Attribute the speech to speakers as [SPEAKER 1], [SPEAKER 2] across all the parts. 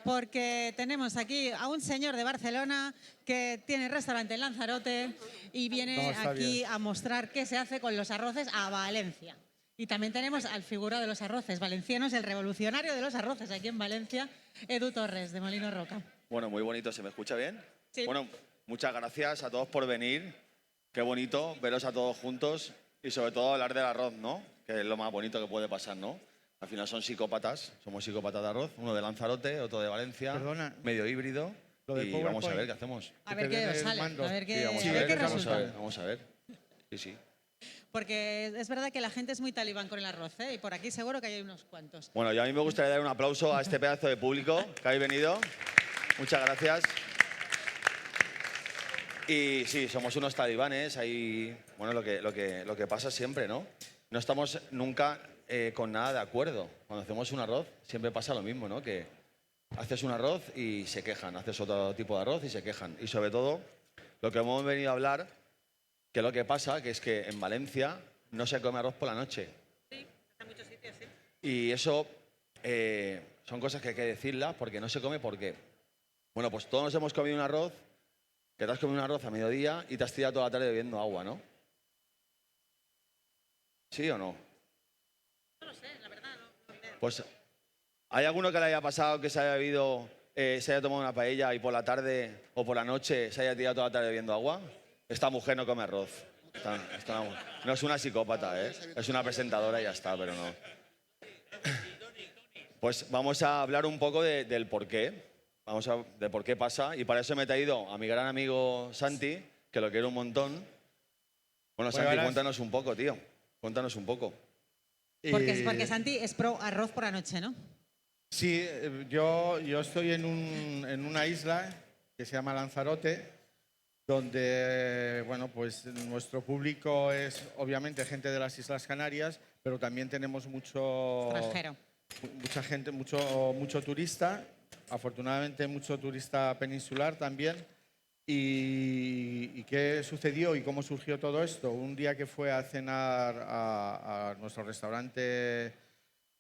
[SPEAKER 1] Porque tenemos aquí a un señor de Barcelona que tiene restaurante en Lanzarote y viene aquí a mostrar qué se hace con los arroces a Valencia. Y también tenemos al figura de los arroces valencianos, el revolucionario de los arroces aquí en Valencia, Edu Torres, de Molino Roca.
[SPEAKER 2] Bueno, muy bonito. ¿Se me escucha bien?
[SPEAKER 1] Sí.
[SPEAKER 2] Bueno, muchas gracias a todos por venir. Qué bonito veros a todos juntos y sobre todo hablar del arroz, ¿no? Que es lo más bonito que puede pasar, ¿no? Al final son psicópatas, somos psicópatas de arroz, uno de Lanzarote, otro de Valencia,
[SPEAKER 3] Perdona,
[SPEAKER 2] medio híbrido, y vamos a ver qué hacemos.
[SPEAKER 1] A ver qué os sale, a ver qué,
[SPEAKER 2] Sí,
[SPEAKER 1] a ver qué resulta.
[SPEAKER 2] Vamos a ver. Sí, sí.
[SPEAKER 1] Porque es verdad que la gente es muy talibán con el arroz, ¿eh? Y por aquí seguro que hay unos cuantos.
[SPEAKER 2] Bueno, y a mí me gustaría dar un aplauso a este pedazo de público que habéis venido. Muchas gracias. Y sí, somos unos talibanes, ahí, bueno, lo que pasa siempre, ¿no? No estamos nunca con nada de acuerdo. Cuando hacemos un arroz siempre pasa lo mismo, ¿no? Que haces un arroz y se quejan, haces otro tipo de arroz y se quejan. Y sobre todo, lo que hemos venido a hablar, que lo que pasa, que es que en Valencia no se come arroz por la noche.
[SPEAKER 1] Sí, en muchos sitios, sí.
[SPEAKER 2] Y eso son cosas que hay que decirlas porque no se come porque, bueno, pues todos nos hemos comido un arroz, que te has comido un arroz a mediodía y te has tirado toda la tarde bebiendo agua, ¿no? ¿Sí o no?
[SPEAKER 1] No lo sé, la verdad, no sé.
[SPEAKER 2] Pues, ¿hay alguno que le haya pasado que se haya bebido, se haya tomado una paella y por la tarde o por la noche se haya tirado toda la tarde bebiendo agua? Esta mujer no come arroz. No es una psicópata, ¿eh? Es una presentadora y ya está, pero no. Pues vamos a hablar un poco del por qué. De por qué pasa. Y para eso me he traído a mi gran amigo Santi, que lo quiero un montón. Bueno, Santi, cuéntanos un poco, tío. Cuéntanos un poco.
[SPEAKER 1] Porque Santi es pro arroz por la noche, ¿no?
[SPEAKER 3] Sí, yo estoy en una isla que se llama Lanzarote, donde, bueno, pues nuestro público es obviamente gente de las Islas Canarias, pero también tenemos mucha gente, mucho turista, afortunadamente mucho turista peninsular también. ¿Y qué sucedió y cómo surgió todo esto? Un día que fue a cenar a nuestro restaurante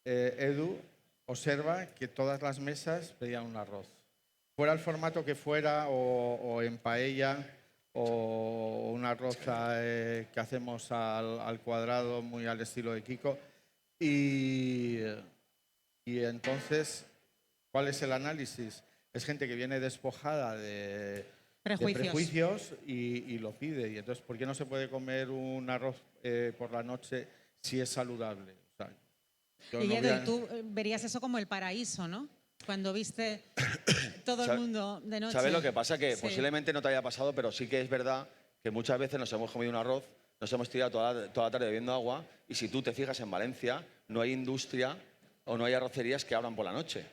[SPEAKER 3] Edu, observa que todas las mesas pedían un arroz. Fuera el formato que fuera, o en paella, o un arroz que hacemos al cuadrado, muy al estilo de Kiko. Y entonces, ¿cuál es el análisis? Es gente que viene despojada de prejuicios y lo pide. Y entonces, ¿por qué no se puede comer un arroz por la noche si es saludable? O sea,
[SPEAKER 1] y Edu, tú verías eso como el paraíso, ¿no? Cuando viste todo el mundo de noche.
[SPEAKER 2] ¿Sabes lo que pasa? Que posiblemente no te haya pasado, pero sí que es verdad que muchas veces nos hemos comido un arroz, nos hemos tirado toda la tarde bebiendo agua, y si tú te fijas en Valencia, no hay industria o no hay arrocerías que abran por la noche.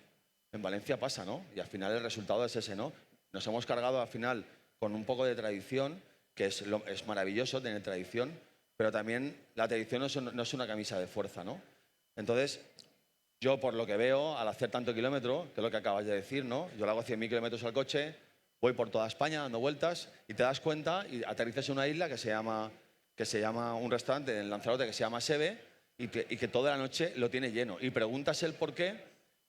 [SPEAKER 2] En Valencia pasa, ¿no? Y al final el resultado es ese, ¿no? Nos hemos cargado al final con un poco de tradición, que es maravilloso tener tradición, pero también la tradición no es una camisa de fuerza, ¿no? Entonces, yo por lo que veo, al hacer tanto kilómetro, que es lo que acabas de decir, ¿no? Yo le hago 100.000 kilómetros al coche, voy por toda España dando vueltas y te das cuenta y aterrizas en una isla que se llama un restaurante en Lanzarote que se llama Sebe y que toda la noche lo tiene lleno. Y preguntas el por qué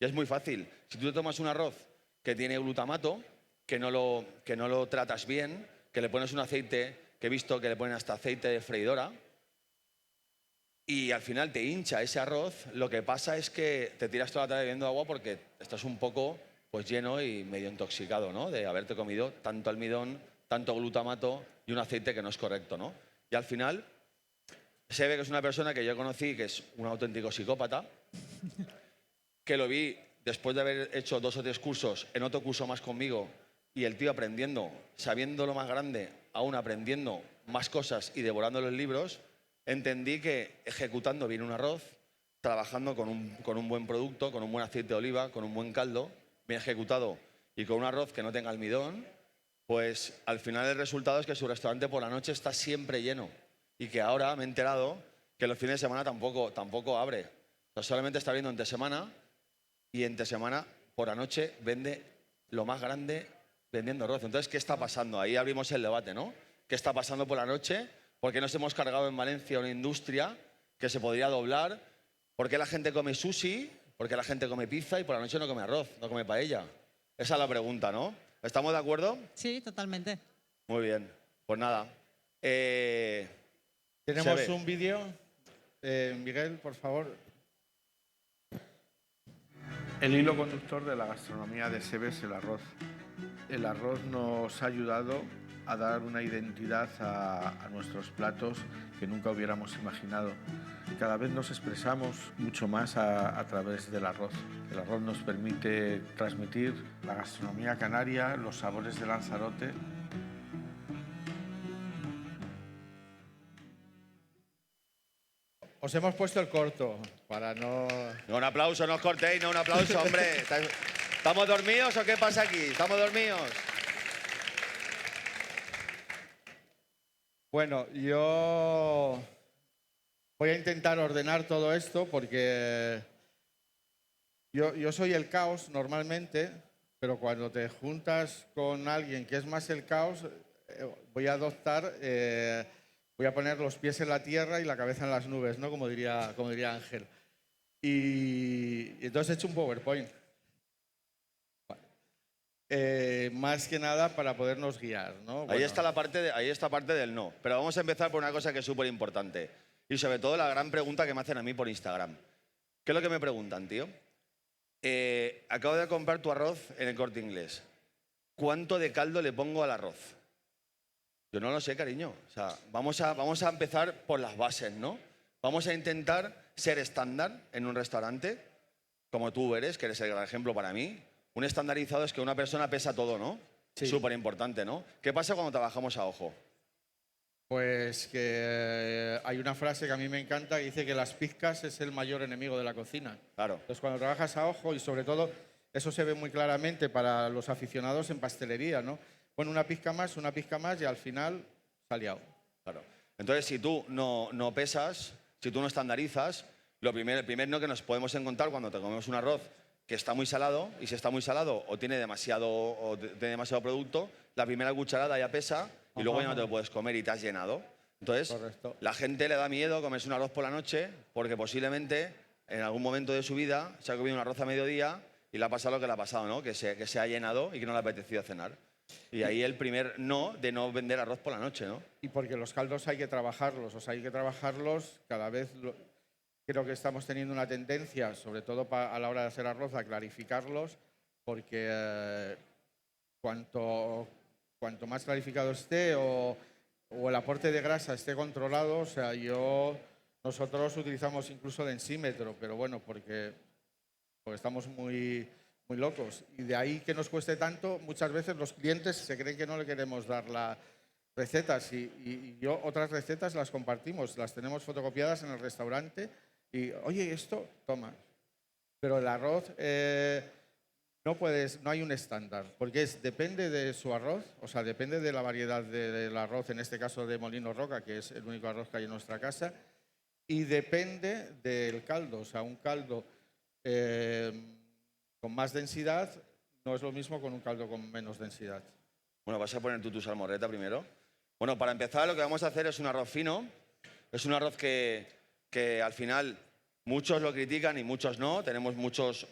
[SPEAKER 2] y es muy fácil. Si tú te tomas un arroz que tiene glutamato, que no lo tratas bien, que le pones un aceite, que he visto que le ponen hasta aceite de freidora, y al final te hincha ese arroz, lo que pasa es que te tiras toda la tarde bebiendo agua porque estás un poco pues lleno y medio intoxicado, ¿no? De haberte comido tanto almidón, tanto glutamato y un aceite que no es correcto, ¿no? Y al final se ve que es una persona que yo conocí, que es un auténtico psicópata, que lo vi después de haber hecho 2 o 3 cursos, en otro curso más conmigo, y el tío aprendiendo, sabiendo lo más grande, aún aprendiendo más cosas y devorando los libros. Entendí que ejecutando bien un arroz, trabajando con un buen producto, con un buen aceite de oliva, con un buen caldo, bien ejecutado y con un arroz que no tenga almidón, pues al final el resultado es que su restaurante por la noche está siempre lleno y que ahora me he enterado que los fines de semana tampoco abre. O sea, solamente está abriendo entre semana y entre semana por la noche vende lo más grande vendiendo arroz. Entonces, ¿qué está pasando? Ahí abrimos el debate, ¿no? ¿Qué está pasando por la noche? ¿Por qué nos hemos cargado en Valencia una industria que se podría doblar? ¿Por qué la gente come sushi ¿Por qué la gente come pizza y por la noche no come arroz, no come paella? Esa es la pregunta, ¿no? ¿Estamos de acuerdo?
[SPEAKER 1] Sí, totalmente.
[SPEAKER 2] Muy bien. Pues nada.
[SPEAKER 3] Tenemos un vídeo. Miguel, por favor. El hilo conductor de la gastronomía de Sebe es el arroz. El arroz nos ha ayudado a dar una identidad a nuestros platos que nunca hubiéramos imaginado. Cada vez nos expresamos mucho más a través del arroz. El arroz nos permite transmitir la gastronomía canaria, los sabores de Lanzarote. Os hemos puesto el corto para no...
[SPEAKER 2] No, un aplauso, no os cortéis, no, un aplauso, hombre. ¿Estamos dormidos o qué pasa aquí? ¿Estamos dormidos?
[SPEAKER 3] Bueno, yo voy a intentar ordenar todo esto porque yo soy el caos normalmente, pero cuando te juntas con alguien que es más el caos, voy a adoptar... voy a poner los pies en la tierra y la cabeza en las nubes, ¿no? Como diría Ángel. Y entonces he hecho un PowerPoint. Más que nada para podernos guiar, ¿no?
[SPEAKER 2] Ahí está parte del no. Pero vamos a empezar por una cosa que es súper importante. Y sobre todo la gran pregunta que me hacen a mí por Instagram. ¿Qué es lo que me preguntan, tío? Acabo de comprar tu arroz en el Corte Inglés. ¿Cuánto de caldo le pongo al arroz? Yo no lo sé, cariño. O sea, vamos a empezar por las bases, ¿no? Vamos a intentar ser estándar en un restaurante, como tú eres, que eres el gran ejemplo para mí. Un estandarizado es que una persona pesa todo, ¿no? Sí. Súper importante, ¿no? ¿Qué pasa cuando trabajamos a ojo?
[SPEAKER 3] Pues que hay una frase que a mí me encanta que dice que las pizcas es el mayor enemigo de la cocina.
[SPEAKER 2] Claro.
[SPEAKER 3] Entonces, cuando trabajas a ojo, y sobre todo, eso se ve muy claramente para los aficionados en pastelería, ¿no? Pon una pizca más y al final se ha liado.
[SPEAKER 2] Claro. Entonces, si tú no pesas, si tú no estandarizas, el primer no que nos podemos encontrar cuando te comemos un arroz que está muy salado, y si está muy salado o tiene demasiado producto, la primera cucharada ya pesa y luego ya no te lo puedes comer y te has llenado. Entonces,
[SPEAKER 3] correcto.
[SPEAKER 2] La gente le da miedo comerse un arroz por la noche porque posiblemente en algún momento de su vida se ha comido un arroz a mediodía y le ha pasado lo que le ha pasado, ¿no? Que se ha llenado y que no le ha apetecido cenar. Y ahí el primer no de no vender arroz por la noche, ¿no?
[SPEAKER 3] Y porque los caldos hay que trabajarlos, cada vez creo que estamos teniendo una tendencia, sobre todo a la hora de hacer arroz, a clarificarlos, porque cuanto más clarificado esté o el aporte de grasa esté controlado, o sea, nosotros utilizamos incluso densímetro, pero bueno, porque estamos muy locos. Y de ahí que nos cueste tanto, muchas veces los clientes se creen que no le queremos dar las recetas y yo otras recetas las compartimos, las tenemos fotocopiadas en el restaurante y, oye, esto, toma. Pero el arroz no hay un estándar, porque depende de su arroz, o sea, depende de la variedad del arroz, en este caso de Molino Roca, que es el único arroz que hay en nuestra casa, y depende del caldo, o sea, un caldo con más densidad no es lo mismo con un caldo con menos densidad.
[SPEAKER 2] Bueno, ¿vas a poner tú tu salmorreta primero? Bueno, para empezar lo que vamos a hacer es un arroz fino. Es un arroz que al final muchos lo critican y muchos no. Tenemos muchos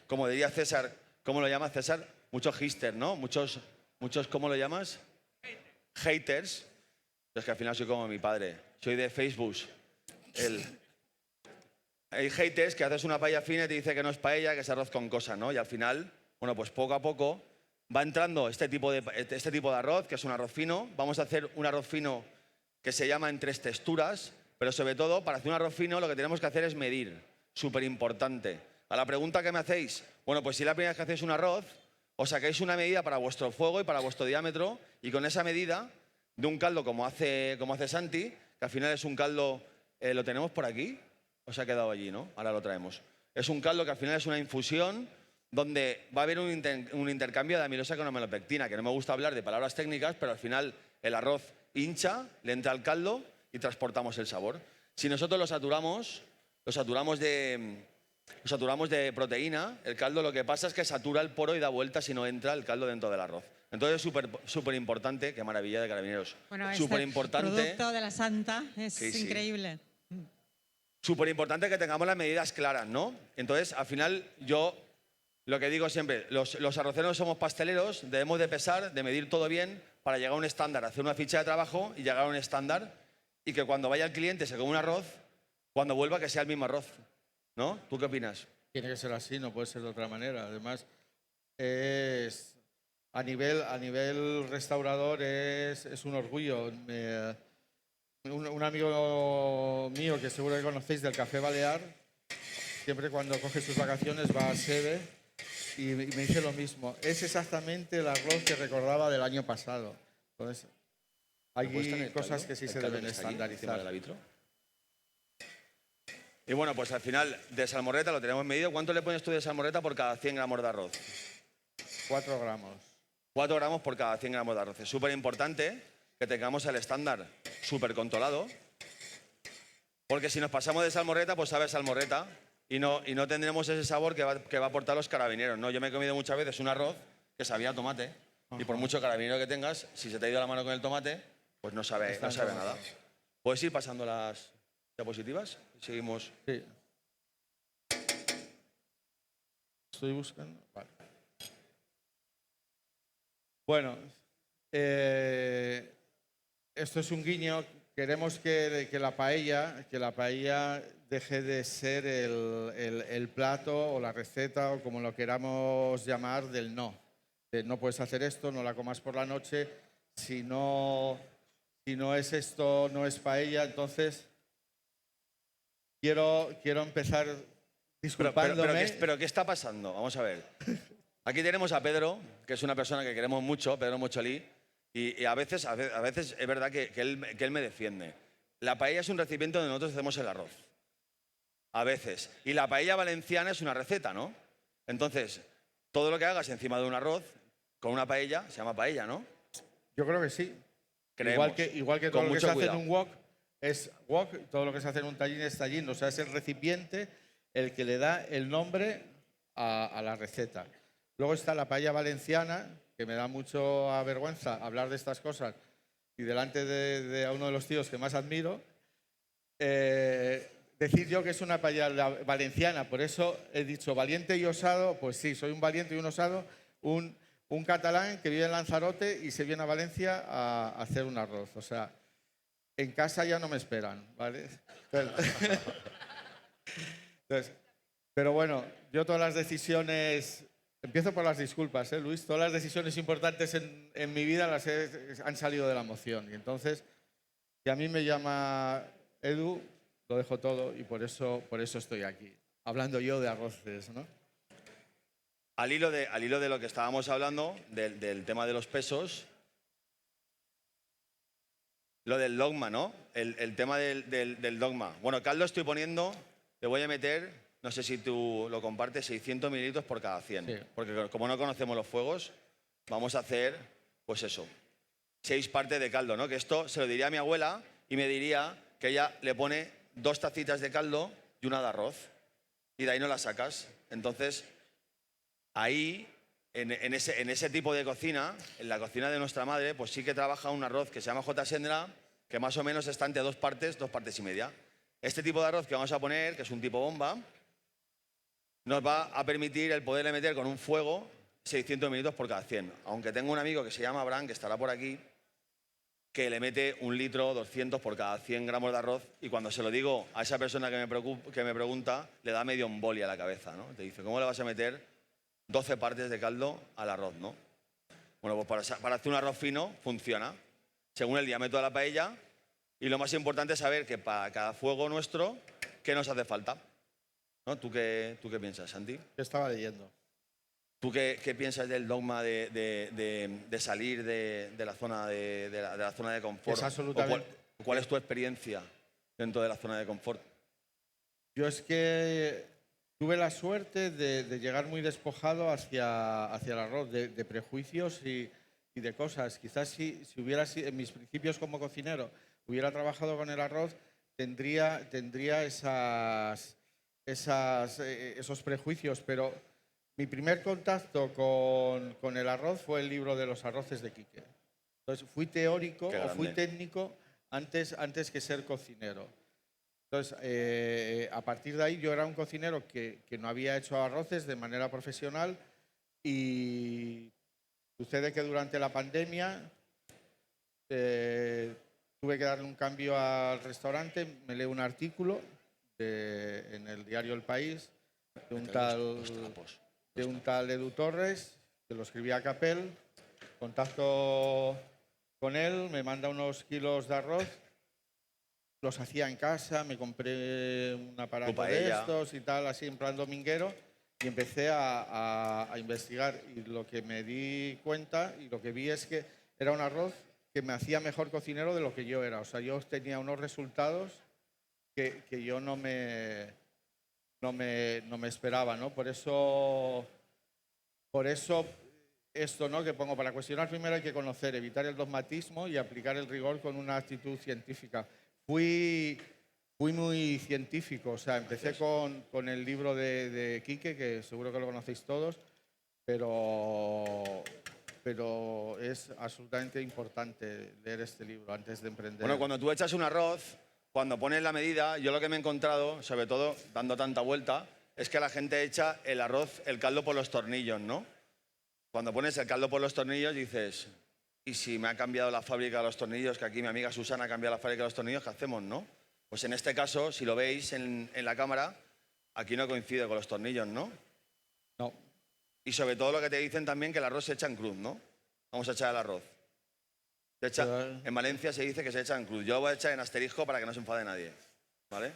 [SPEAKER 2] como diría César, ¿cómo lo llama César? Muchos hipsters, ¿no? Muchos, ¿cómo lo llamas? Haters. Es que al final soy como mi padre. Soy de Facebook. Hay haters que haces una paella fina y te dice que no es paella, que es arroz con cosas, ¿no? Y al final, bueno, pues poco a poco va entrando este tipo de arroz, que es un arroz fino. Vamos a hacer un arroz fino que se llama en 3 texturas, pero sobre todo, para hacer un arroz fino lo que tenemos que hacer es medir. Súper importante. A la pregunta que me hacéis, bueno, pues si la primera vez que hacéis un arroz, os sacáis una medida para vuestro fuego y para vuestro diámetro, y con esa medida de un caldo como hace Santi, que al final es un caldo, lo tenemos por aquí, os ha quedado allí, ¿no? Ahora lo traemos. Es un caldo que al final es una infusión donde va a haber un intercambio de amilosa con amilopectina, que no me gusta hablar de palabras técnicas, pero al final el arroz hincha, le entra al caldo y transportamos el sabor. Si nosotros lo saturamos de proteína, el caldo lo que pasa es que satura el poro y da vueltas y no entra el caldo dentro del arroz. Entonces es súper importante, qué maravilla de Carabineros.
[SPEAKER 1] Bueno,
[SPEAKER 2] súper importante.
[SPEAKER 1] El producto de la Santa es increíble.
[SPEAKER 2] súper importante que tengamos las medidas claras, ¿no? Entonces, al final, yo lo que digo siempre, los arroceros somos pasteleros, debemos de pesar, de medir todo bien para llegar a un estándar, hacer una ficha de trabajo y llegar a un estándar y que cuando vaya el cliente se coma un arroz, cuando vuelva que sea el mismo arroz, ¿no? ¿Tú qué opinas?
[SPEAKER 3] Tiene que ser así, no puede ser de otra manera. Además, a nivel restaurador es un orgullo. Un amigo mío que seguro que conocéis del Café Balear, siempre cuando coge sus vacaciones va a Sebe y me dice lo mismo. Es exactamente el arroz que recordaba del año pasado. Entonces, hay cosas que sí se deben estandarizar.
[SPEAKER 2] Y bueno, pues al final de salmorreta lo tenemos medido. ¿Cuánto le pones tú de salmorreta por cada 100 gramos de arroz?
[SPEAKER 3] 4 gramos.
[SPEAKER 2] 4 gramos por cada 100 gramos de arroz. Es súper importante que tengamos el estándar súper controlado, porque si nos pasamos de salmorreta, pues sabe salmorreta y no tendremos ese sabor que va a aportar los carabineros, ¿no? Yo me he comido muchas veces un arroz que sabía a tomate y por mucho carabinero que tengas, si se te ha ido la mano con el tomate, pues no sabe nada. ¿Puedes ir pasando las diapositivas? Seguimos.
[SPEAKER 3] Sí. Estoy buscando. Vale. Bueno, esto es un guiño. Queremos que la paella deje de ser el plato o la receta o como lo queramos llamar del no. No puedes hacer esto, no la comas por la noche. Si no es esto, no es paella. Entonces, quiero empezar disculpándome.
[SPEAKER 2] Pero ¿qué está pasando? Vamos a ver. Aquí tenemos a Pedro, que es una persona que queremos mucho, Pedro Mocholí, y a veces es verdad que él me defiende. La paella es un recipiente donde nosotros hacemos el arroz. A veces. Y la paella valenciana es una receta, ¿no? Entonces, todo lo que hagas encima de un arroz, con una paella, se llama paella, ¿no?
[SPEAKER 3] Yo creo que sí.
[SPEAKER 2] Creemos.
[SPEAKER 3] Igual que todo lo que se hace en un wok es wok, todo lo que se hace en un tallín es tallín. O sea, es el recipiente el que le da el nombre a la receta. Luego está la paella valenciana, que me da mucho vergüenza hablar de estas cosas y delante de uno de los tíos que más admiro, decir yo que es una paella valenciana. Por eso he dicho valiente y osado. Pues sí, soy un valiente y un osado, un catalán que vive en Lanzarote y se viene a Valencia a hacer un arroz. O sea, en casa ya no me esperan, ¿vale? Pero bueno, yo todas las decisiones... Empiezo por las disculpas, Luis. Todas las decisiones importantes en mi vida han salido de la emoción. Y entonces, si a mí me llama Edu, lo dejo todo y por eso estoy aquí, hablando yo de arroces, ¿no?
[SPEAKER 2] Al hilo de lo que estábamos hablando, del tema de los pesos, lo del dogma, ¿no? El tema del dogma. Bueno, caldo estoy poniendo, le voy a meter... No sé si tú lo compartes, 600 mililitros por cada 100. Sí. Porque como no conocemos los fuegos, vamos a hacer, pues eso, 6 partes de caldo, ¿no? Que esto se lo diría a mi abuela y me diría que ella le pone 2 tacitas de caldo y una de arroz. Y de ahí no la sacas. Entonces, ahí, en ese tipo de cocina, en la cocina de nuestra madre, pues sí que trabaja un arroz que se llama J. Sendra, que más o menos está entre 2 partes y media. Este tipo de arroz que vamos a poner, que es un tipo bomba, nos va a permitir el poderle meter con un fuego 600 mililitros por cada 100. Aunque tengo un amigo que se llama Abraham, que estará por aquí, que le mete 1 litro, 200 por cada 100 gramos de arroz, y cuando se lo digo a esa persona que me pregunta, le da medio embolia a la cabeza, ¿no? Te dice, ¿cómo le vas a meter 12 partes de caldo al arroz, no? Bueno, pues para hacer un arroz fino funciona, según el diámetro de la paella, y lo más importante es saber que para cada fuego nuestro, ¿qué nos hace falta? ¿No? ¿Tú qué piensas, Santi?
[SPEAKER 3] Yo estaba leyendo.
[SPEAKER 2] ¿Tú qué piensas del dogma de salir de la zona de la zona de confort?
[SPEAKER 3] Es absolutamente...
[SPEAKER 2] ¿Cuál es tu experiencia dentro de la zona de confort?
[SPEAKER 3] Yo es que tuve la suerte de llegar muy despojado hacia el arroz, de prejuicios y de cosas. Quizás si hubiera sido, en mis principios como cocinero, hubiera trabajado con el arroz, tendría esos prejuicios, pero mi primer contacto con el arroz fue el libro de los arroces de Quique. Entonces fui teórico o fui técnico antes que ser cocinero. Entonces, a partir de ahí yo era un cocinero que no había hecho arroces de manera profesional y sucede que durante la pandemia tuve que darle un cambio al restaurante, me leí un artículo en el diario El País de un tal Edu Torres, que lo escribía a Capel, contacto con él, me manda unos kilos de arroz, los hacía en casa, me compré un aparato de estos y tal, así en plan dominguero, y empecé a investigar. Y lo que me di cuenta y lo que vi es que era un arroz que me hacía mejor cocinero de lo que yo era. O sea, yo tenía unos resultados que yo no me esperaba, ¿no? Por eso esto, ¿no?, que pongo, para cuestionar primero hay que conocer, evitar el dogmatismo y aplicar el rigor con una actitud científica. Fui muy científico, o sea, empecé con el libro de Quique, que seguro que lo conocéis todos, pero es absolutamente importante leer este libro antes de emprender.
[SPEAKER 2] Bueno, cuando tú echas un arroz, cuando pones la medida, yo lo que me he encontrado, sobre todo dando tanta vuelta, es que la gente echa el arroz, el caldo por los tornillos, ¿no? Cuando pones el caldo por los tornillos dices, ¿y si me ha cambiado la fábrica de los tornillos? Que aquí mi amiga Susana ha cambiado la fábrica de los tornillos, ¿qué hacemos, no? Pues en este caso, si lo veis en la cámara, aquí no coincide con los tornillos, ¿no?
[SPEAKER 3] No.
[SPEAKER 2] Y sobre todo lo que te dicen también que el arroz se echa en cruz, ¿no? Vamos a echar el arroz. En Valencia se dice que se echa en cruz. Yo lo voy a echar en asterisco para que no se enfade nadie, ¿vale?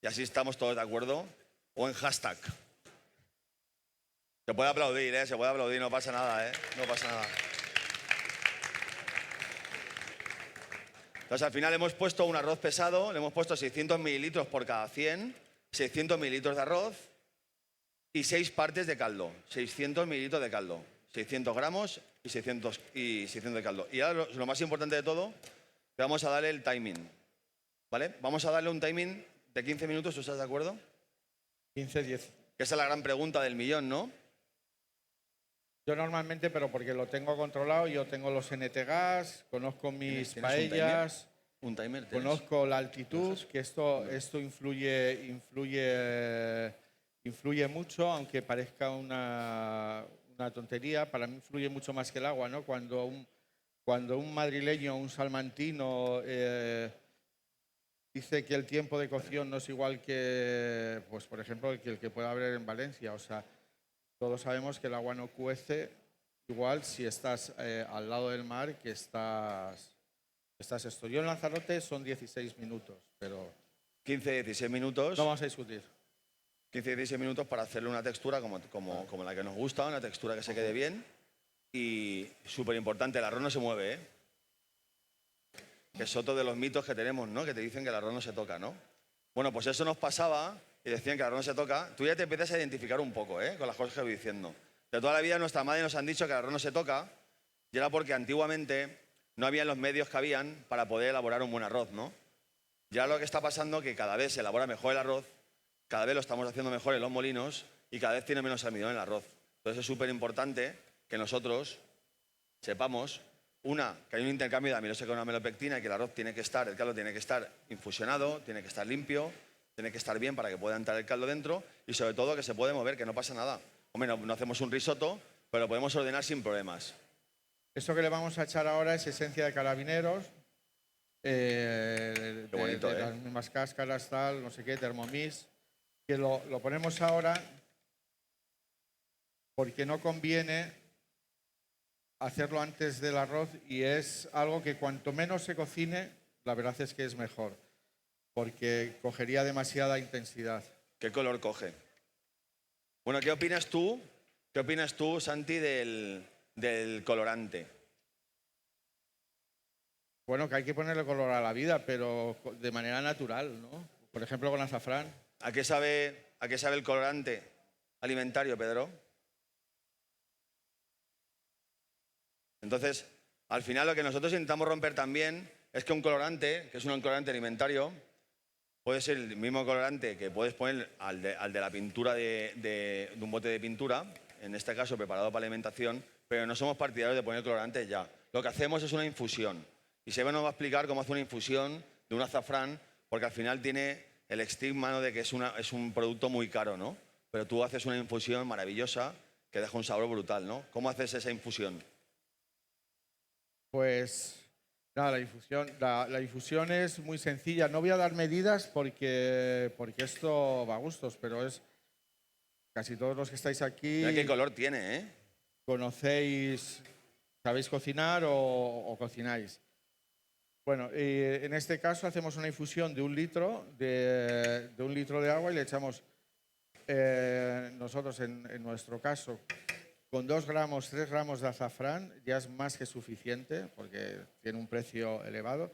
[SPEAKER 2] Y así estamos todos de acuerdo. O en hashtag. Se puede aplaudir, ¿eh? Se puede aplaudir, no pasa nada, ¿eh? No pasa nada. Entonces, al final hemos puesto un arroz pesado, le hemos puesto 600 mililitros por cada 100, 600 mililitros de arroz y 6 partes de caldo, 600 mililitros de caldo, 600 gramos y 600 de caldo. Y ahora lo más importante de todo, que vamos a darle el timing, ¿vale? Vamos a darle un timing de 15 minutos, ¿tú estás de acuerdo?
[SPEAKER 3] 15, 10.
[SPEAKER 2] Que esa es la gran pregunta del millón, ¿no?
[SPEAKER 3] Yo normalmente, pero porque lo tengo controlado, yo tengo los NT gas, conozco mis paellas,
[SPEAKER 2] un timer,
[SPEAKER 3] conozco la altitud, que esto influye mucho, aunque parezca una tontería, para mí influye mucho más que el agua, ¿no? Cuando un madrileño, un salmantino dice que el tiempo de cocción no es igual que, pues por ejemplo, el que pueda haber en Valencia, o sea, todos sabemos que el agua no cuece igual si estás al lado del mar que estás esto. Yo en Lanzarote son 16 minutos, pero...
[SPEAKER 2] 15, 16 minutos.
[SPEAKER 3] No vamos a discutir.
[SPEAKER 2] 15, 16 minutos para hacerle una textura como la que nos gusta, una textura que se quede bien. Y súper importante, el arroz no se mueve, ¿eh? Que es otro de los mitos que tenemos, ¿no? Que te dicen que el arroz no se toca, ¿no? Bueno, pues eso nos pasaba y decían que el arroz no se toca. Tú ya te empiezas a identificar un poco, ¿eh? Con las cosas que voy diciendo. De toda la vida nuestra madre nos han dicho que el arroz no se toca y era porque antiguamente no habían los medios que habían para poder elaborar un buen arroz, ¿no? Ya lo que está pasando es que cada vez se elabora mejor el arroz, cada vez lo estamos haciendo mejor en los molinos y cada vez tiene menos almidón el arroz. Entonces es súper importante que nosotros sepamos, que hay un intercambio de amilosa con amilopectina y que el arroz tiene que estar, el caldo tiene que estar infusionado, tiene que estar limpio, tiene que estar bien para que pueda entrar el caldo dentro y sobre todo que se puede mover, que no pasa nada. Hombre, no hacemos un risotto, pero lo podemos ordenar sin problemas.
[SPEAKER 3] Esto que le vamos a echar ahora es esencia de carabineros,
[SPEAKER 2] Qué bonito,
[SPEAKER 3] de las mismas cáscaras, tal, no sé qué, Thermomix, que lo ponemos ahora porque no conviene hacerlo antes del arroz y es algo que cuanto menos se cocine, la verdad es que es mejor, porque cogería demasiada intensidad.
[SPEAKER 2] ¿Qué color coge? Bueno, ¿qué opinas tú? ¿Qué opinas tú, Santi, del colorante?
[SPEAKER 3] Bueno, que hay que ponerle color a la vida, pero de manera natural, ¿no? Por ejemplo, con azafrán.
[SPEAKER 2] ¿A qué sabe el colorante alimentario, Pedro? Entonces, al final lo que nosotros intentamos romper también es que un colorante, que es un colorante alimentario, puede ser el mismo colorante que puedes poner al de la pintura de un bote de pintura, en este caso preparado para alimentación, pero no somos partidarios de poner colorante ya. Lo que hacemos es una infusión. Y Seba nos va a explicar cómo hace una infusión de un azafrán, Porque al final tiene el estigma, ¿no?, de que es un producto muy caro, ¿no? Pero tú haces una infusión maravillosa que deja un sabor brutal, ¿no? ¿Cómo haces esa infusión?
[SPEAKER 3] Pues nada, la infusión es muy sencilla. No voy a dar medidas porque esto va a gustos, pero es casi todos los que estáis aquí
[SPEAKER 2] Mira qué color tiene, ¿eh?
[SPEAKER 3] conocéis, sabéis cocinar o cocináis. Bueno, en este caso hacemos una infusión de 1 litro, de 1 litro de agua y le echamos, nosotros en nuestro caso, con 2 gramos, 3 gramos de azafrán, ya es más que suficiente porque tiene un precio elevado.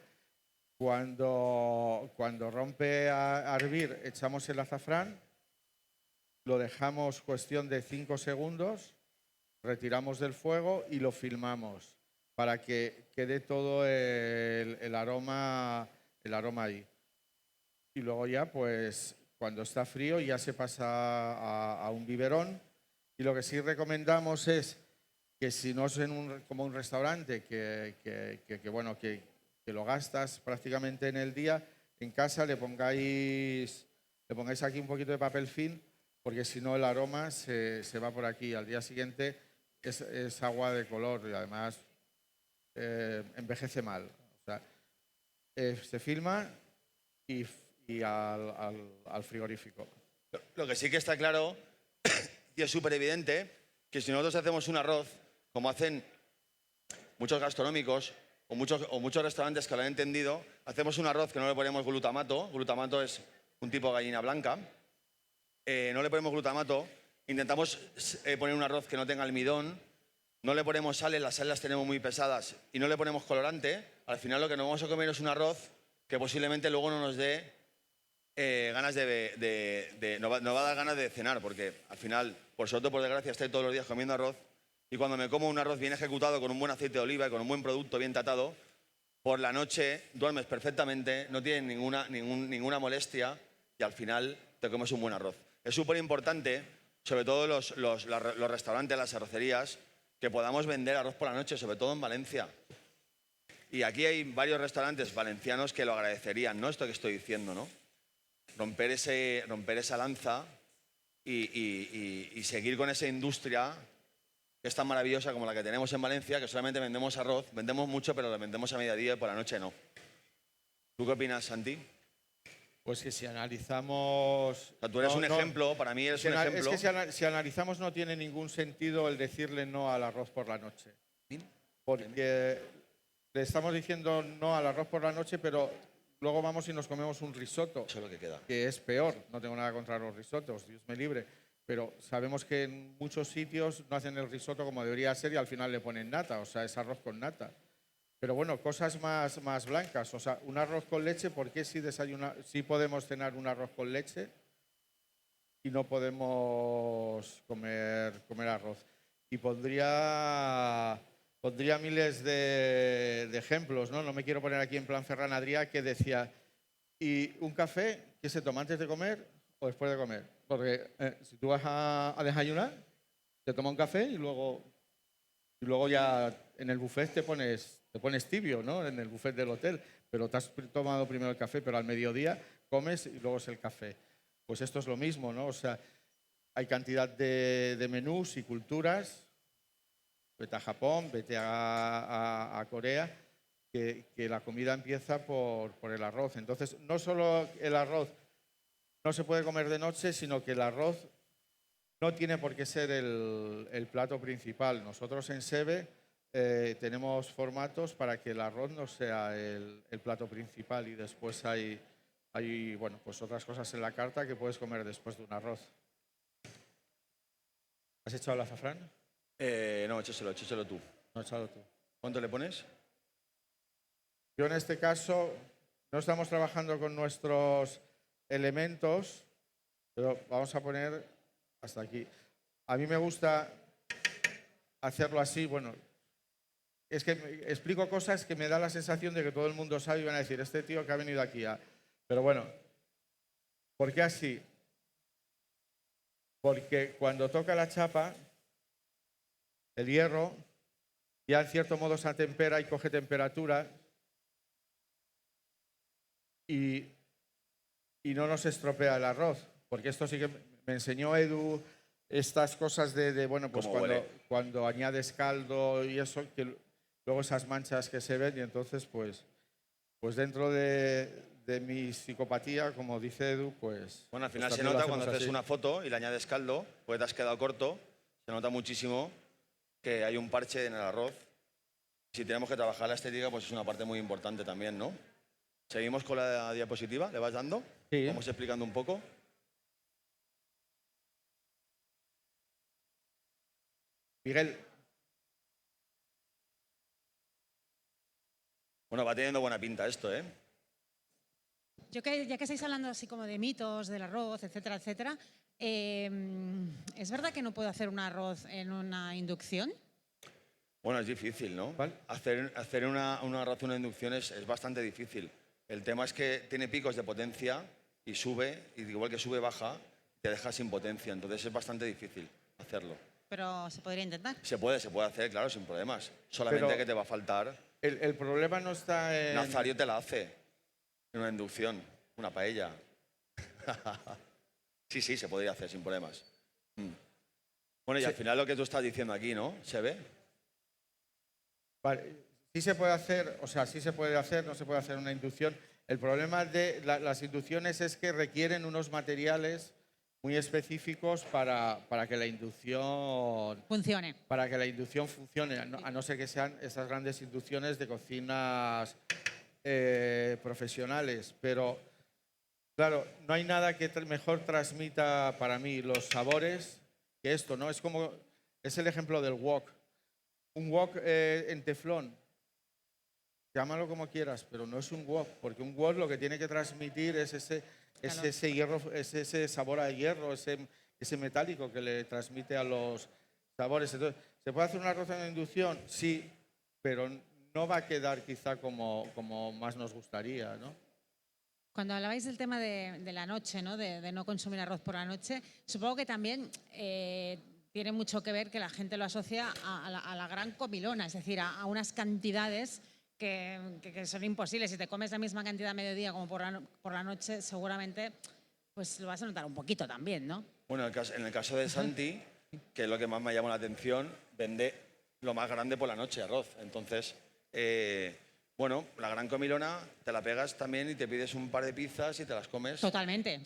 [SPEAKER 3] Cuando rompe a hervir, echamos el azafrán, lo dejamos cuestión de 5 segundos, retiramos del fuego y lo filmamos para que quede todo el aroma ahí. Y luego ya, pues, cuando está frío ya se pasa a un biberón. Y lo que sí recomendamos es que si no es como un restaurante, bueno, que lo gastas prácticamente en el día, en casa le pongáis aquí un poquito de papel film, porque si no el aroma se va por aquí. Al día siguiente es agua de color y además envejece mal. O sea, se filma y al frigorífico.
[SPEAKER 2] Lo que sí que está claro y es súper evidente que si nosotros hacemos un arroz, como hacen muchos gastronómicos o muchos restaurantes que lo han entendido, hacemos un arroz que no le ponemos glutamato. Glutamato es un tipo de gallina blanca. No le ponemos glutamato. Intentamos poner un arroz que no tenga almidón. No le ponemos sales, las sales las tenemos muy pesadas. Y no le ponemos colorante. Al final lo que nos vamos a comer es un arroz que posiblemente luego no nos dé ganas nos va a dar ganas de cenar, porque al final, por suerte o por desgracia, estoy todos los días comiendo arroz. Y cuando me como un arroz bien ejecutado, con un buen aceite de oliva y con un buen producto bien tratado, por la noche duermes perfectamente, no tienes ninguna molestia y al final te comes un buen arroz. Es súper importante, sobre todo los restaurantes, las arrocerías, que podamos vender arroz por la noche, sobre todo en Valencia. Y aquí hay varios restaurantes valencianos que lo agradecerían, ¿no? Esto que estoy diciendo, ¿no? Romper esa lanza y seguir con esa industria que es tan maravillosa como la que tenemos en Valencia, que solamente vendemos arroz, vendemos mucho, pero lo vendemos a mediodía y por la noche no. ¿Tú qué opinas, Santi?
[SPEAKER 3] Pues que si analizamos...
[SPEAKER 2] O sea, tú eres un ejemplo, para mí eres un ejemplo.
[SPEAKER 3] Es que si analizamos no tiene ningún sentido el decirle no al arroz por la noche. Porque le estamos diciendo no al arroz por la noche, pero luego vamos y nos comemos un risotto.
[SPEAKER 2] Eso es lo que queda.
[SPEAKER 3] Que es peor. No tengo nada contra los risotos, Dios me libre. Pero sabemos que en muchos sitios no hacen el risotto como debería ser y al final le ponen nata, o sea, es arroz con nata. Pero bueno, cosas más blancas. O sea, un arroz con leche, ¿por qué sí podemos cenar un arroz con leche y no podemos comer arroz? Y pondría miles de ejemplos, ¿no? No me quiero poner aquí en plan Ferran Adrià, que decía, ¿y un café qué se toma antes de comer o después de comer? Porque si tú vas a desayunar, te tomas un café y luego ya en el buffet te pones tibio, ¿no? En el buffet del hotel, pero te has tomado primero el café, pero al mediodía comes y luego es el café. Pues esto es lo mismo, ¿no? O sea, hay cantidad de menús y culturas, vete a Japón, vete a Corea, que la comida empieza por el arroz. Entonces, no solo el arroz no se puede comer de noche, sino que el arroz no tiene por qué ser el plato principal. Nosotros en SEBE tenemos formatos para que el arroz no sea el plato principal y después hay bueno, pues otras cosas en la carta que puedes comer después de un arroz. ¿Has echado el azafrán?
[SPEAKER 2] No, échaselo tú.
[SPEAKER 3] No, échalo tú.
[SPEAKER 2] ¿Cuánto le pones?
[SPEAKER 3] Yo en este caso no estamos trabajando con nuestros elementos, pero vamos a poner hasta aquí. A mí me gusta hacerlo así, bueno, es que explico cosas que me da la sensación de que todo el mundo sabe y van a decir, este tío que ha venido aquí a... Pero bueno, ¿por qué así? Porque cuando toca la chapa, el hierro ya en cierto modo se atempera y coge temperatura y y no nos estropea el arroz. Porque esto sí que me enseñó Edu, estas cosas bueno, pues cuando añades caldo y eso, que luego esas manchas que se ven y entonces pues dentro de mi psicopatía, como dice Edu, pues...
[SPEAKER 2] Bueno, al final
[SPEAKER 3] pues
[SPEAKER 2] se
[SPEAKER 3] también lo
[SPEAKER 2] nota
[SPEAKER 3] hacemos
[SPEAKER 2] cuando haces
[SPEAKER 3] así.
[SPEAKER 2] una foto y le añades caldo, pues te has quedado corto, se nota muchísimo que hay un parche en el arroz. Si tenemos que trabajar la estética, pues es una parte muy importante también, ¿no? Seguimos con la diapositiva, ¿le vas dando?
[SPEAKER 3] Sí.
[SPEAKER 2] Vamos explicando un poco.
[SPEAKER 3] Miguel,
[SPEAKER 1] Bueno,
[SPEAKER 2] va teniendo buena pinta esto, ¿eh?
[SPEAKER 1] ya que estáis hablando así como de mitos, del arroz, etcétera, etcétera, ¿es verdad que no puedo hacer un arroz en una inducción?
[SPEAKER 2] Bueno, es difícil, ¿no?
[SPEAKER 3] ¿Cuál?
[SPEAKER 2] Hacer una arroz en una inducción es bastante difícil. El tema es que tiene picos de potencia y sube, y igual que sube, baja, te deja sin potencia. Entonces es bastante difícil hacerlo.
[SPEAKER 1] Pero se podría intentar.
[SPEAKER 2] Se puede hacer, claro, sin problemas. Solamente
[SPEAKER 3] Pero
[SPEAKER 2] que te va a faltar...
[SPEAKER 3] el problema no está en...
[SPEAKER 2] Nazario te la hace en una inducción, una paella. Sí, se podría hacer sin problemas. Bueno, y al final lo que tú estás diciendo aquí, ¿no? ¿Se ve?
[SPEAKER 3] Vale, sí se puede hacer, o sea, sí se puede hacer, no se puede hacer una inducción. El problema de las inducciones es que requieren unos materiales muy específicos para que la inducción
[SPEAKER 1] funcione.
[SPEAKER 3] Para que la inducción funcione, a no ser que sean esas grandes inducciones de cocinas profesionales. Pero, claro, no hay nada que mejor transmita para mí los sabores que esto, ¿no? Es el ejemplo del wok. Un wok en teflón, llámalo como quieras, pero no es un wok, porque un wok lo que tiene que transmitir es ese hierro, ese sabor a hierro, ese metálico que le transmite a los sabores. Entonces, ¿se puede hacer un arroz en inducción? Sí, pero no va a quedar quizá como más nos gustaría, ¿no?
[SPEAKER 1] Cuando hablabais del tema de la noche, ¿no? De no consumir arroz por la noche, supongo que también tiene mucho que ver que la gente lo asocia a la gran comilona, es decir, a unas cantidades que son imposibles. Si te comes la misma cantidad a mediodía como por la noche, seguramente pues lo vas a notar un poquito también, ¿no?
[SPEAKER 2] Bueno, en el caso de Santi, que es lo que más me llamó la atención, vende lo más grande por la noche, arroz. Entonces, bueno, la gran comilona te la pegas también y te pides un par de pizzas y te las comes.
[SPEAKER 1] Totalmente.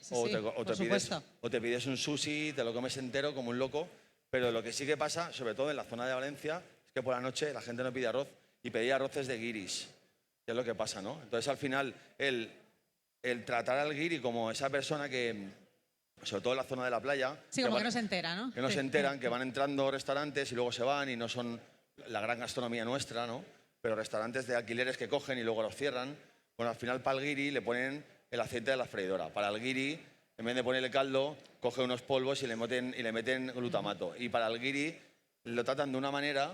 [SPEAKER 1] Sí,
[SPEAKER 2] o te pides un sushi y te lo comes entero como un loco. Pero lo que sí que pasa, sobre todo en la zona de Valencia, es que por la noche la gente no pide arroz y pedía arroces de guiris, que es lo que pasa, ¿no? Entonces, al final, el tratar al guiri como esa persona que, sobre todo en la zona de la playa...
[SPEAKER 1] Sí, como que no se entera, ¿no?
[SPEAKER 2] Que no se enteran, que van entrando restaurantes y luego se van y no son la gran gastronomía nuestra, ¿no? Pero restaurantes de alquileres que cogen y luego los cierran. Bueno, al final para el guiri le ponen el aceite de la freidora. Para el guiri, en vez de ponerle caldo, coge unos polvos y le meten glutamato. Y para el guiri lo tratan de una manera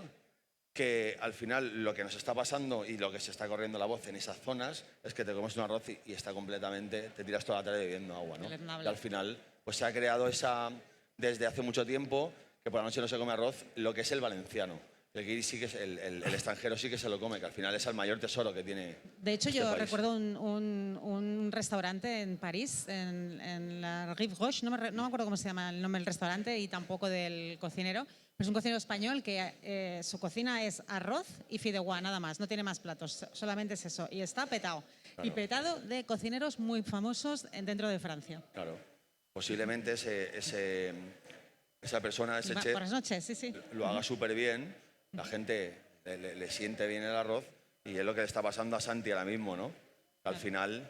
[SPEAKER 2] que al final lo que nos está pasando y lo que se está corriendo la voz en esas zonas es que te comes un arroz y está completamente, te tiras toda la tarde bebiendo agua, ¿no? Y al final pues se ha creado desde hace mucho tiempo, que por la noche no se come arroz, lo que es el valenciano. El guiri sí que es el extranjero sí que se lo come, que al final es el mayor tesoro que tiene.
[SPEAKER 1] De hecho, yo
[SPEAKER 2] país.
[SPEAKER 1] recuerdo un restaurante en París, en la Rive Gauche, no me acuerdo cómo se llama el nombre del restaurante y tampoco del cocinero, pero es un cocinero español que su cocina es arroz y fideuá, nada más, no tiene más platos, solamente es eso. Y está petado. Claro. Y petado de cocineros muy famosos dentro de Francia.
[SPEAKER 2] Claro. Posiblemente esa persona, ese chef,
[SPEAKER 1] por las noches, sí.
[SPEAKER 2] Lo haga súper bien, la gente le siente bien el arroz y es lo que le está pasando a Santi ahora mismo, ¿no? Al final,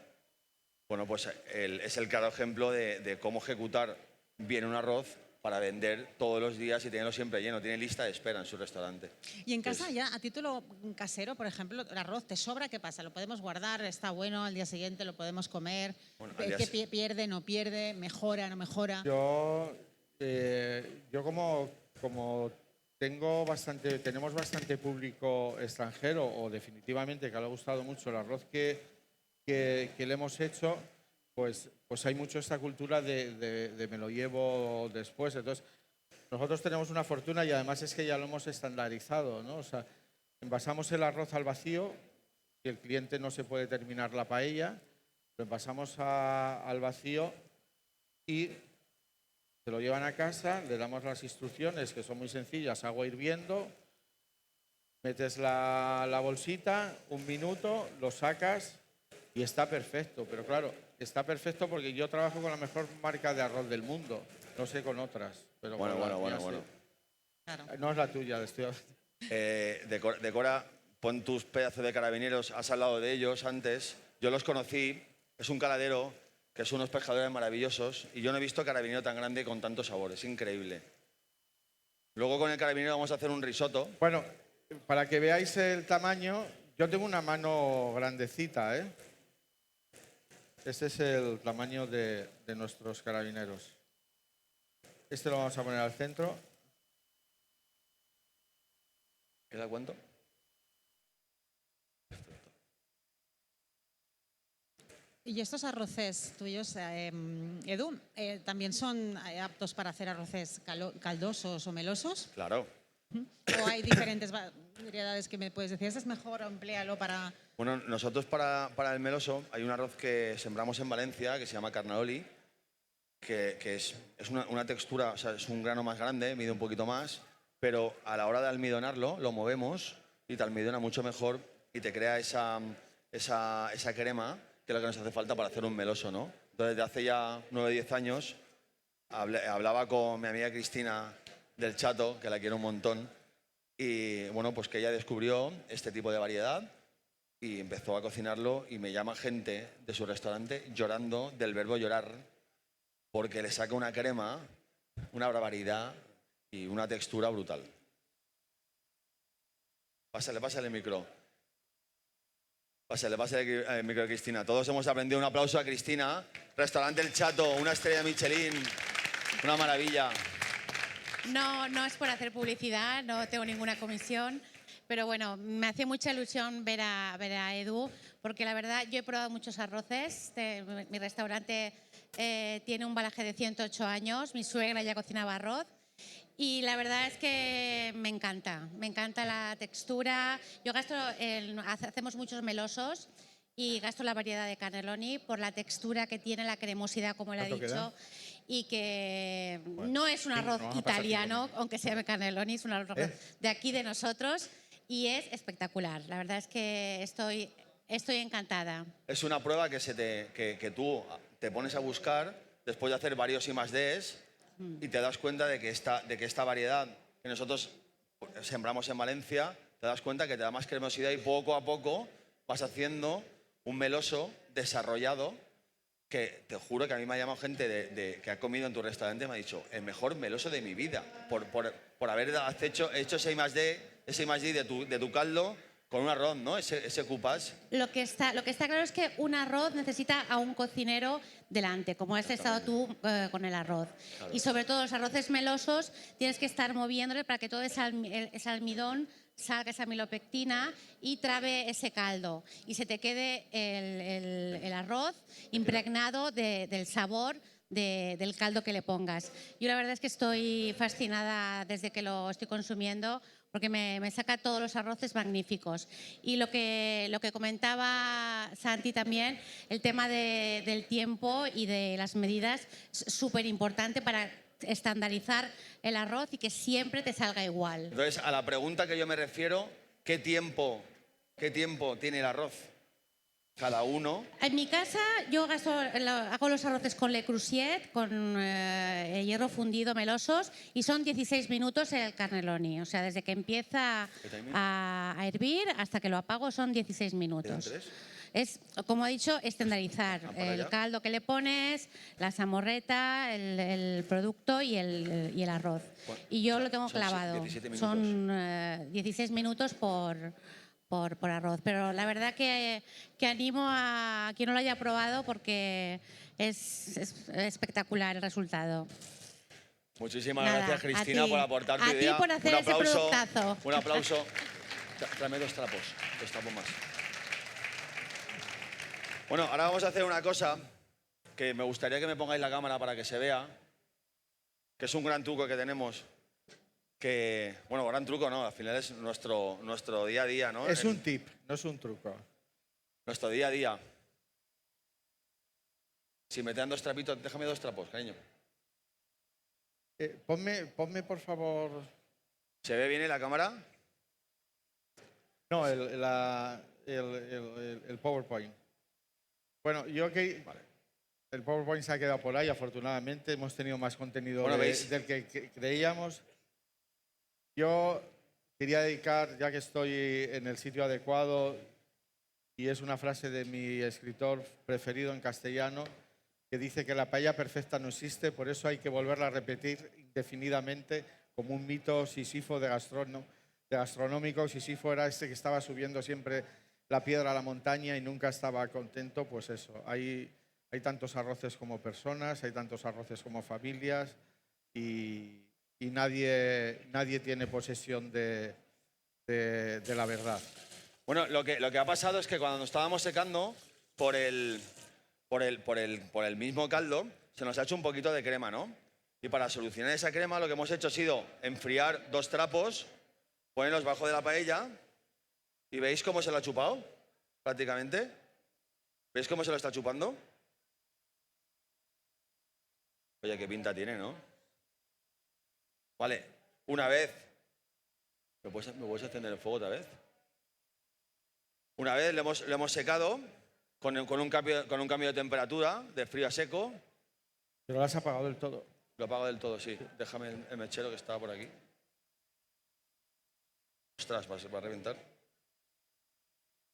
[SPEAKER 2] bueno, pues es el claro ejemplo de cómo ejecutar bien un arroz para vender todos los días y tenerlo siempre lleno. Tiene lista de espera en su restaurante.
[SPEAKER 1] Y en casa ya, a título casero, por ejemplo, el arroz te sobra, ¿qué pasa? ¿Lo podemos guardar? ¿Está bueno? ¿Al día siguiente lo podemos comer? Bueno, ¿qué pierde? ¿No pierde? ¿Mejora? ¿No mejora?
[SPEAKER 3] Yo como tenemos bastante público extranjero o definitivamente que le ha gustado mucho el arroz que le hemos hecho, pues hay mucho esta cultura de me lo llevo después. Entonces, nosotros tenemos una fortuna y además es que ya lo hemos estandarizado, ¿no? O sea, envasamos el arroz al vacío y el cliente no se puede terminar la paella, lo pasamos al vacío y se lo llevan a casa, le damos las instrucciones que son muy sencillas, agua hirviendo, metes la bolsita, 1 minuto, lo sacas y está perfecto. Pero claro, está perfecto porque yo trabajo con la mejor marca de arroz del mundo, no sé con otras. Pero
[SPEAKER 2] Bueno.
[SPEAKER 1] Claro.
[SPEAKER 3] No es la tuya, estoy...
[SPEAKER 2] Decora, pon tus pedazos de carabineros, has hablado de ellos antes. Yo los conocí, es un caladero que son unos pescadores maravillosos y yo no he visto carabinero tan grande con tanto sabor, es increíble. Luego con el carabinero vamos a hacer un risotto.
[SPEAKER 3] Bueno, para que veáis el tamaño, yo tengo una mano grandecita, ¿eh? Este es el tamaño de nuestros carabineros. Este lo vamos a poner al centro.
[SPEAKER 2] ¿Queda cuánto?
[SPEAKER 1] Y estos arroces tuyos, Edu, ¿también son aptos para hacer arroces caldosos o melosos?
[SPEAKER 2] Claro.
[SPEAKER 1] ¿O hay diferentes variedades que me puedes decir? ¿Este es mejor o empléalo para...?
[SPEAKER 2] Bueno, nosotros para el meloso hay un arroz que sembramos en Valencia que se llama carnaroli, que es una textura, o sea, es un grano más grande, mide un poquito más, pero a la hora de almidonarlo, lo movemos y te almidona mucho mejor y te crea esa crema que es lo que nos hace falta para hacer un meloso, ¿no? Entonces, desde hace ya 9 o 10 años hablaba con mi amiga Cristina del Chato, que la quiero un montón, y bueno, pues que ella descubrió este tipo de variedad y empezó a cocinarlo y me llama gente de su restaurante llorando del verbo llorar porque le saca una crema, una barbaridad y una textura brutal. Pásale el micro. Pásale el micro a Cristina. Todos hemos aprendido. Un aplauso a Cristina. Restaurante El Chato, una estrella Michelin. Una maravilla.
[SPEAKER 4] No es por hacer publicidad, no tengo ninguna comisión, pero bueno, me hace mucha ilusión ver a Edu, porque la verdad yo he probado muchos arroces. Mi restaurante tiene un bagaje de 108 años, mi suegra ya cocinaba arroz. Y la verdad es que me encanta la textura. Yo hacemos muchos melosos y gasto la variedad de cannelloni por la textura que tiene, la cremosidad, como le he dicho, y que no es un arroz italiano, aunque se llame cannelloni, es un arroz de aquí, de nosotros, y es espectacular. La verdad es que estoy encantada.
[SPEAKER 2] Es una prueba que tú te pones a buscar después de hacer varios I+Ds y te das cuenta de que esta variedad que nosotros sembramos en Valencia, te das cuenta que te da más cremosidad y poco a poco vas haciendo un meloso desarrollado que te juro que a mí me ha llamado gente que ha comido en tu restaurante y me ha dicho el mejor meloso de mi vida por haber hecho ese I+D de tu caldo con un arroz, ¿no? Ese coupage.
[SPEAKER 4] Lo que está claro es que un arroz necesita a un cocinero delante, como has estado tú con el arroz. Claro. Y sobre todo los arroces melosos tienes que estar moviéndole para que todo ese almidón salga esa amilopectina y trabe ese caldo y se te quede el arroz impregnado del sabor del caldo que le pongas. Yo la verdad es que estoy fascinada desde que lo estoy consumiendo porque me saca todos los arroces magníficos. Y lo que comentaba Santi también, el tema del tiempo y de las medidas es súper importante para estandarizar el arroz y que siempre te salga igual.
[SPEAKER 2] Entonces, a la pregunta que yo me refiero, ¿qué tiempo tiene el arroz? Cada uno.
[SPEAKER 4] En mi casa yo hago los arroces con Le Creuset, con hierro fundido melosos y son 16 minutos el cannelloni. O sea, desde que empieza a hervir hasta que lo apago son 16 minutos. Es, como he dicho, estandarizar el caldo que le pones, la salmorreta, el producto y el arroz. Y yo lo tengo clavado. Son 16 minutos por arroz. Pero la verdad que animo a quien no lo haya probado porque es espectrácular el resultado.
[SPEAKER 2] Muchísimas gracias, Cristina, por aportar tu idea.
[SPEAKER 4] A ti por hacer ese productazo.
[SPEAKER 2] Un aplauso. Tráeme 2 trapos más. Bueno, ahora vamos a hacer una cosa que me gustaría que me pongáis la cámara para que se vea, que es un gran truco que tenemos. Bueno, gran truco no, al final es nuestro día a día, ¿no?
[SPEAKER 3] Es un tip, no es un truco.
[SPEAKER 2] Nuestro día a día. Si me te dan 2 trapitos, déjame 2 trapos, cariño.
[SPEAKER 3] Ponme, por favor...
[SPEAKER 2] ¿Se ve bien en la cámara?
[SPEAKER 3] No, el PowerPoint. Bueno, el PowerPoint se ha quedado por ahí, afortunadamente. Hemos tenido más contenido del que creíamos. Yo quería dedicar, ya que estoy en el sitio adecuado, y es una frase de mi escritor preferido en castellano, que dice que la paella perfecta no existe, por eso hay que volverla a repetir indefinidamente como un mito Sísifo gastronómico. Sísifo era este que estaba subiendo siempre la piedra a la montaña y nunca estaba contento. Pues eso, hay tantos arroces como personas, hay tantos arroces como familias y nadie tiene posesión de la verdad.
[SPEAKER 2] Bueno, lo que ha pasado es que cuando nos estábamos secando por el mismo caldo, se nos ha hecho un poquito de crema, ¿no? Y para solucionar esa crema lo que hemos hecho ha sido enfriar 2 trapos, ponerlos bajo de la paella y ¿veis cómo se lo ha chupado? Prácticamente. ¿Veis cómo se lo está chupando? Oye, qué pinta tiene, ¿no? Vale, una vez. ¿Me puedes encender el fuego otra vez? Una vez lo hemos secado con un cambio de temperatura, de frío a seco.
[SPEAKER 3] ¿Pero lo has apagado del todo?
[SPEAKER 2] Lo apago del todo, sí. Déjame el mechero que estaba por aquí. Ostras, va a reventar.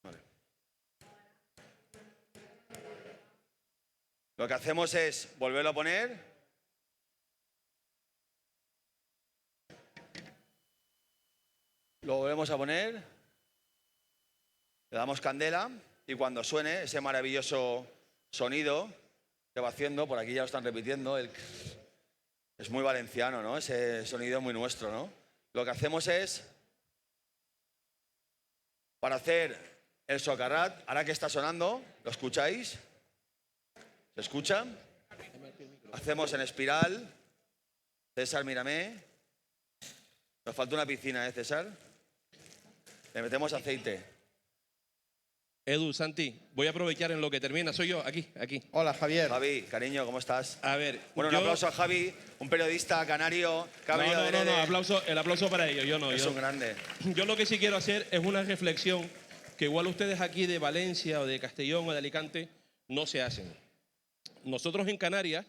[SPEAKER 2] Vale. Lo que hacemos es volverlo a poner. Lo volvemos a poner. Le damos candela y cuando suene ese maravilloso sonido que va haciendo, por aquí ya lo están repitiendo, es muy valenciano, ¿no? Ese sonido es muy nuestro, ¿no? Lo que hacemos es, para hacer el socarrat, ahora que está sonando, ¿lo escucháis? ¿Se escucha? Hacemos en espiral. César, mírame. Nos falta una piscina, ¿eh, César? Le metemos aceite.
[SPEAKER 5] Edu, Santi, voy a aprovechar en lo que termina. Soy yo, aquí.
[SPEAKER 3] Hola, Javier.
[SPEAKER 2] Javi, cariño, ¿cómo estás?
[SPEAKER 5] A ver,
[SPEAKER 2] bueno, un aplauso a Javi, un periodista canario que ha venido de...
[SPEAKER 5] No, el aplauso para ellos, yo no.
[SPEAKER 2] Es un grande.
[SPEAKER 5] Yo lo que sí quiero hacer es una reflexión que igual ustedes aquí de Valencia o de Castellón o de Alicante no se hacen. Nosotros en Canarias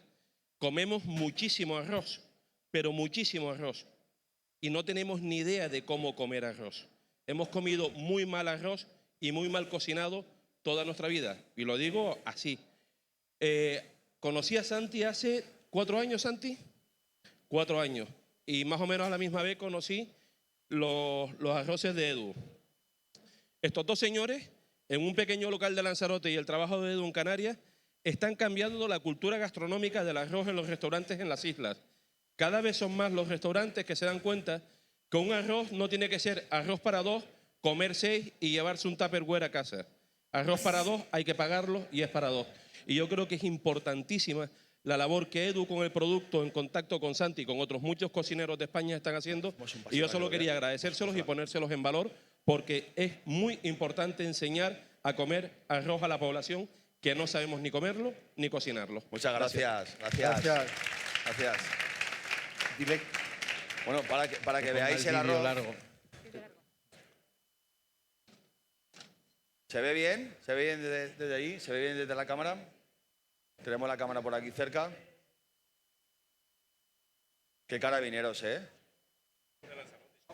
[SPEAKER 5] comemos muchísimo arroz, pero muchísimo arroz. Y no tenemos ni idea de cómo comer arroz. Hemos comido muy mal arroz y muy mal cocinado toda nuestra vida. Y lo digo así. Conocí a Santi hace 4 años, Santi. 4 años. Y más o menos a la misma vez conocí los arroces de Edu. Estos 2 señores, en un pequeño local de Lanzarote y el trabajo de Edu en Canarias, están cambiando la cultura gastronómica del arroz en los restaurantes en las islas. Cada vez son más los restaurantes que se dan cuenta que un arroz no tiene que ser arroz para 2, comer 6 y llevarse un tupperware a casa. Arroz para 2 hay que pagarlo y es para 2. Y yo creo que es importantísima la labor que Edu con el producto, en contacto con Santi y con otros muchos cocineros de España están haciendo. Y yo solo quería agradecérselos y ponérselos en valor porque es muy importante enseñar a comer arroz a la población que no sabemos ni comerlo ni cocinarlo.
[SPEAKER 2] Muchas gracias. Gracias.
[SPEAKER 3] Dile.
[SPEAKER 2] Bueno, para que veáis el arroz.
[SPEAKER 3] Largo.
[SPEAKER 2] ¿Se ve bien? ¿Se ve bien desde ahí? ¿Se ve bien desde la cámara? Tenemos la cámara por aquí cerca. Qué carabineros, ¿eh?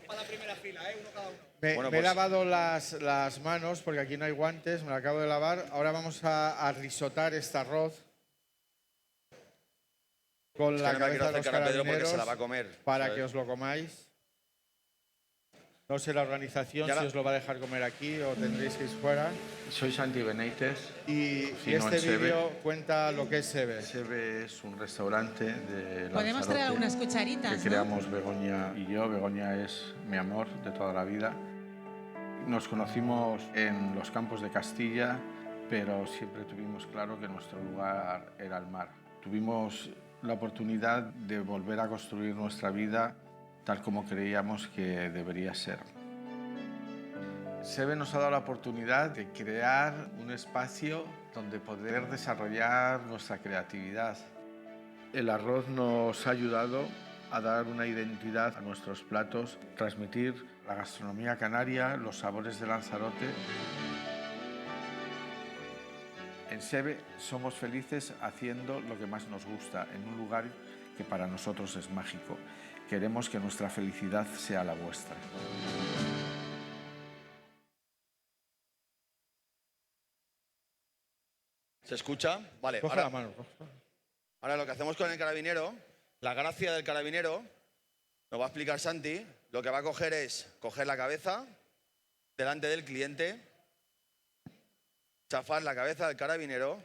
[SPEAKER 6] Para la primera fila, ¿eh? Uno cada uno.
[SPEAKER 3] Me he lavado las manos porque aquí no hay guantes, me lo acabo de lavar. Ahora vamos a risotar este arroz con la cabeza de los carabineros
[SPEAKER 2] porque se la va a comer,
[SPEAKER 3] para
[SPEAKER 2] ¿sabes?
[SPEAKER 3] que os lo comáis. No sé la organización si os lo va a dejar comer aquí o tendréis que ir fuera.
[SPEAKER 7] Soy Santi Benítez.
[SPEAKER 3] Y
[SPEAKER 7] cocino
[SPEAKER 3] este
[SPEAKER 7] en Sebe.
[SPEAKER 3] vídeo cuenta lo que es Sebe.
[SPEAKER 7] Sebe es un restaurante de
[SPEAKER 1] Podemos
[SPEAKER 7] Lanzarote
[SPEAKER 1] traer algunas cucharitas,
[SPEAKER 7] que
[SPEAKER 1] ¿no?
[SPEAKER 7] creamos Begoña y yo. Begoña es mi amor de toda la vida. Nos conocimos en los campos de Castilla, pero siempre tuvimos claro que nuestro lugar era el mar. Tuvimos la oportunidad de volver a construir nuestra vida tal como creíamos que debería ser. SEBE nos ha dado la oportunidad de crear un espacio donde poder desarrollar nuestra creatividad. El arroz nos ha ayudado a dar una identidad a nuestros platos, transmitir la gastronomía canaria, los sabores de Lanzarote. En SEBE somos felices haciendo lo que más nos gusta, en un lugar que para nosotros es mágico. Queremos que nuestra felicidad sea la vuestra.
[SPEAKER 2] ¿Se escucha? Vale.
[SPEAKER 3] Coge la mano.
[SPEAKER 2] Ahora lo que hacemos con el carabinero, la gracia del carabinero, nos va a explicar Santi, lo que va a coger es coger la cabeza delante del cliente, chafar la cabeza del carabinero,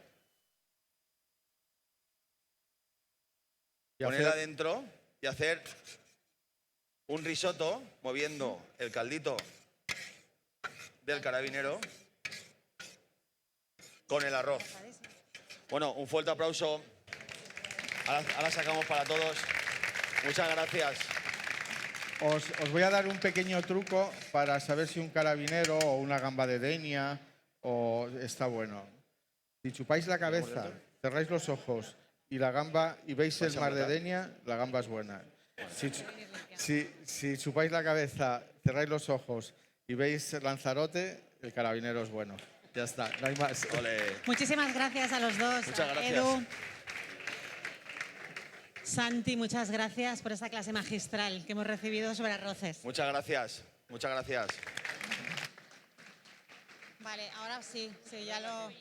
[SPEAKER 2] ponerla dentro y hacer un risotto moviendo el caldito del carabinero con el arroz. Bueno, un fuerte aplauso. Ahora sacamos para todos. Muchas gracias.
[SPEAKER 3] Os voy a dar un pequeño truco para saber si un carabinero o una gamba de denia está bueno. Si chupáis la cabeza, cerráis los ojos y la gamba y veis el mar de denia, la gamba es buena. Si chupáis la cabeza, cerráis los ojos y veis Lanzarote, el carabinero es bueno. Ya está, no hay más.
[SPEAKER 2] Ole.
[SPEAKER 1] Muchísimas gracias a los dos.
[SPEAKER 2] Muchas gracias.
[SPEAKER 1] Edu, Santi, muchas gracias por esta clase magistral que hemos recibido sobre arroces.
[SPEAKER 2] Muchas gracias. Muchas gracias.
[SPEAKER 1] Vale, ahora sí, ya lo...